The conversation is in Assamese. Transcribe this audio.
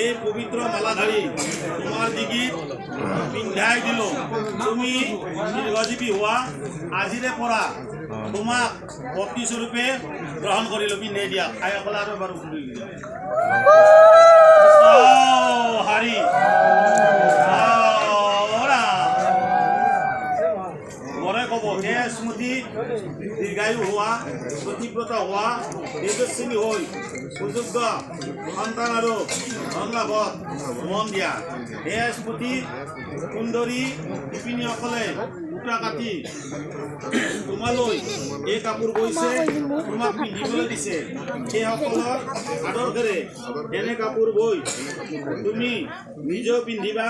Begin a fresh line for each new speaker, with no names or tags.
এই পবিত্ৰ মালাধাৰী তোমাৰ ডিগিত পিন্ধাই দিলোঁ। তুমি দীৰ্ঘজীৱী হোৱা আজিৰে পৰা তোমাক পত্নীস্বৰূপে গ্ৰহণ কৰিলোঁ। পিন্ধাই দিয়া খাই অকলে আৰু এবাৰ হাৰি মৰে ক'ব হে স্মৃতি দীৰ্ঘায়ু হোৱা, প্ৰতিব্ৰত হোৱা, তেজস্বিনী হৈ সুযোগ্য সন্তান আৰু ধন লাভত মন দিয়া। হে স্মৃতি সুন্দৰী শিপিনীসকলে সূতা কাটি তোমালৈ এই কাপোৰ বৈছে, তোমাক পিন্ধিবলৈ দিছে। সেইসকলৰ আদৰ্শেৰে এনে কাপোৰ বৈ তুমি নিজেও পিন্ধিবা।